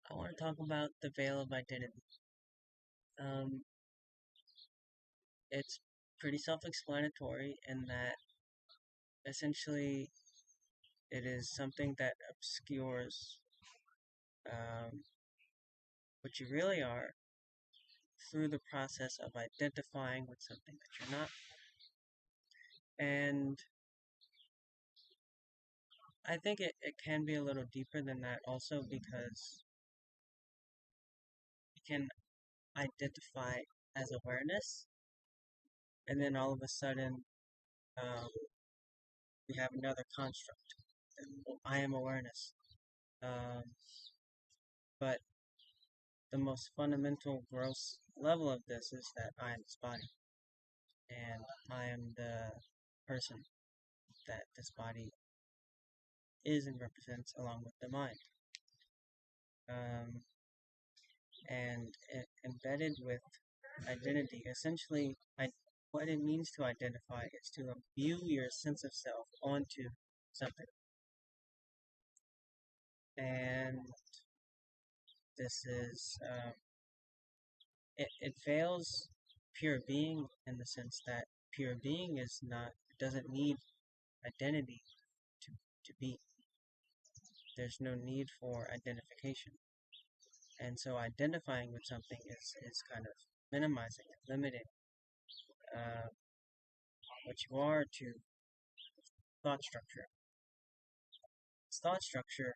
I want to talk about the Veil of Identity. Um, it's pretty self-explanatory in that essentially it is something that obscures um, what you really are through the process of identifying with something that you're not. And I think it can be a little deeper than that also because you can identify as awareness, and then all of a sudden um, we have another construct. I am awareness. Um, but the most fundamental, gross level of this is that I am this body, and I am the person that this body is and represents along with the mind. Um, and embedded with identity, essentially, what it means to identify is to imbue your sense of self onto something. And this is, it fails pure being in the sense that pure being is not, doesn't need identity to, to be. There's no need for identification. And so identifying with something is kind of minimizing and limiting uh, what you are to thought structure. Thought structure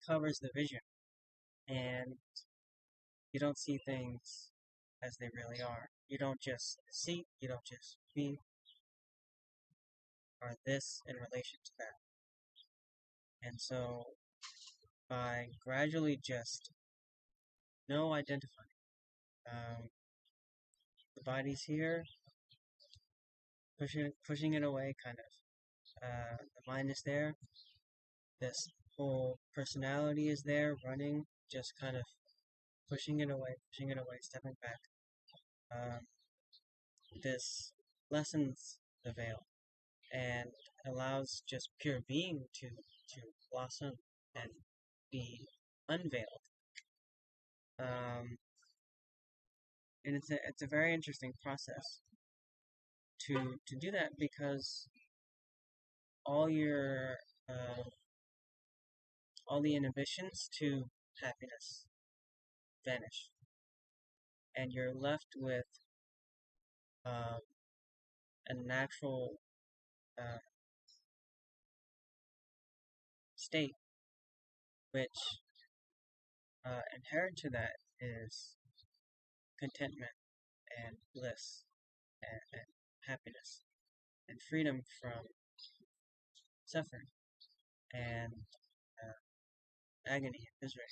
covers the vision, and you don't see things as they really are. You don't just see, you don't just be, or this in relation to that. And so by gradually just no identifying, um, the body's here, pushing it away, kind of. The mind is there. This whole personality is there, running, just kind of pushing it away, stepping back. Um, this lessens the veil and allows just pure being to blossom and be unveiled. Um, and it's a very interesting process to do that because all your uh, all the inhibitions to happiness vanish, and you're left with um, a natural uh, state, which inherent to that is contentment and bliss and happiness and freedom from suffering and agony and misery.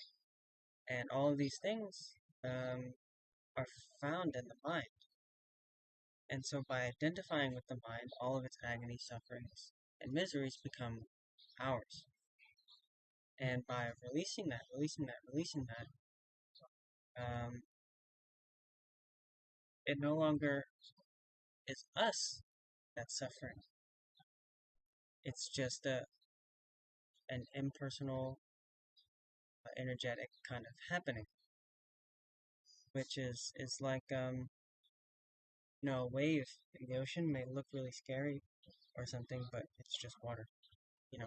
And all of these things are found in the mind. And so by identifying with the mind, all of its agony, sufferings, and miseries become ours. And by releasing that, it no longer is us that's suffering. It's just an impersonal, energetic kind of happening, which is like a wave in the ocean may look really scary or something, but it's just water, you know.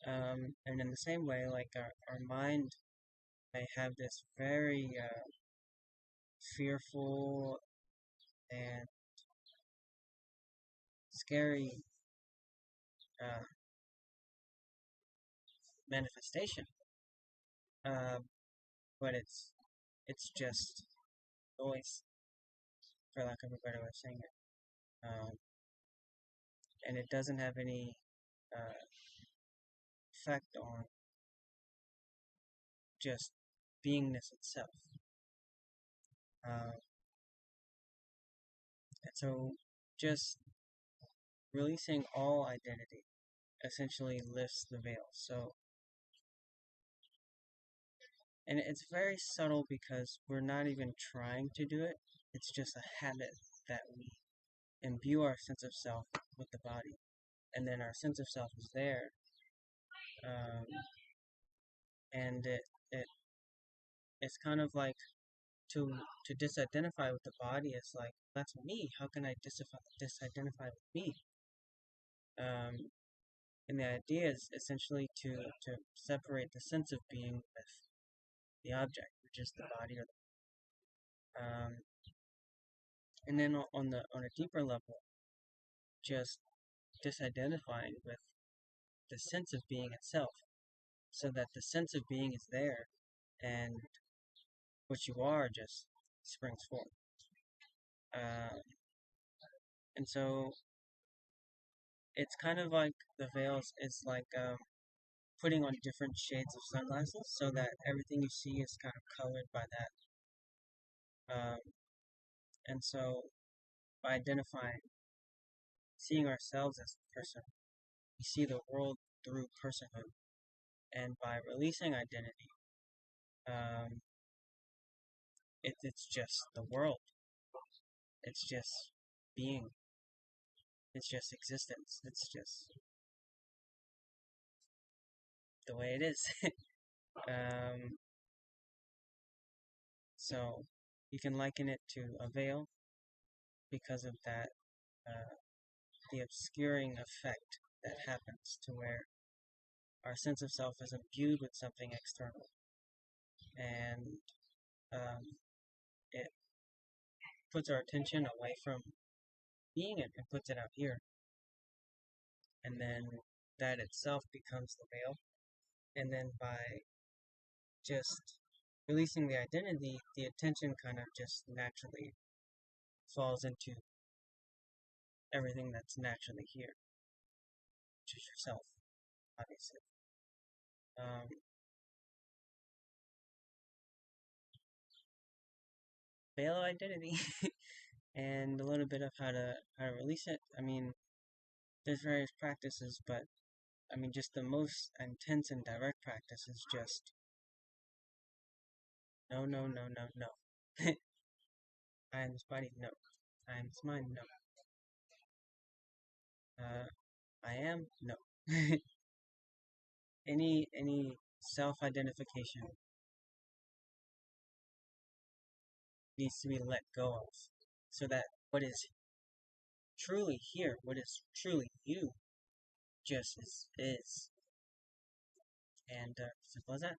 And in the same way, like our mind may have this very fearful and scary uh, manifestation, uh, but it's just noise, for lack of a better way of saying it, and it doesn't have any uh, effect on just beingness itself. Uh, and so, just releasing all identity essentially lifts the veil. So, and it's very subtle because we're not even trying to do it. It's just a habit that we imbue our sense of self with the body, and then our sense of self is there, um, and it it's kind of like to disidentify with the body is like that's me. How can I disidentify with me? Um, and the idea is essentially to separate the sense of being with the object, which is the body, or and then on a deeper level, just disidentifying with the sense of being itself, so that the sense of being is there, and what you are just springs forth. Uh, and so it's kind of like the veils is like putting on different shades of sunglasses, so that everything you see is kind of colored by that. And so by identifying, seeing ourselves as a person, we see the world through personhood. And by releasing identity, um, it's just the world. It's just being. It's just existence. It's just the way it is. um, so you can liken it to a veil because of that, the obscuring effect that happens to where our sense of self is imbued with something external, and um, it puts our attention away from being it and puts it out here, and then that itself becomes the veil. And then by just releasing the identity, the attention kind of just naturally falls into everything that's naturally here, which is yourself, obviously. Um, Veil of identity, and a little bit of how to release it. I mean, there's various practices, but I mean, just the most intense and direct practice is just no, no, no, no, no. I am this body, no. I am this mind, no. I am, no. Any self-identification needs to be let go of, so that what is truly here, what is truly you, just is, and simple as that.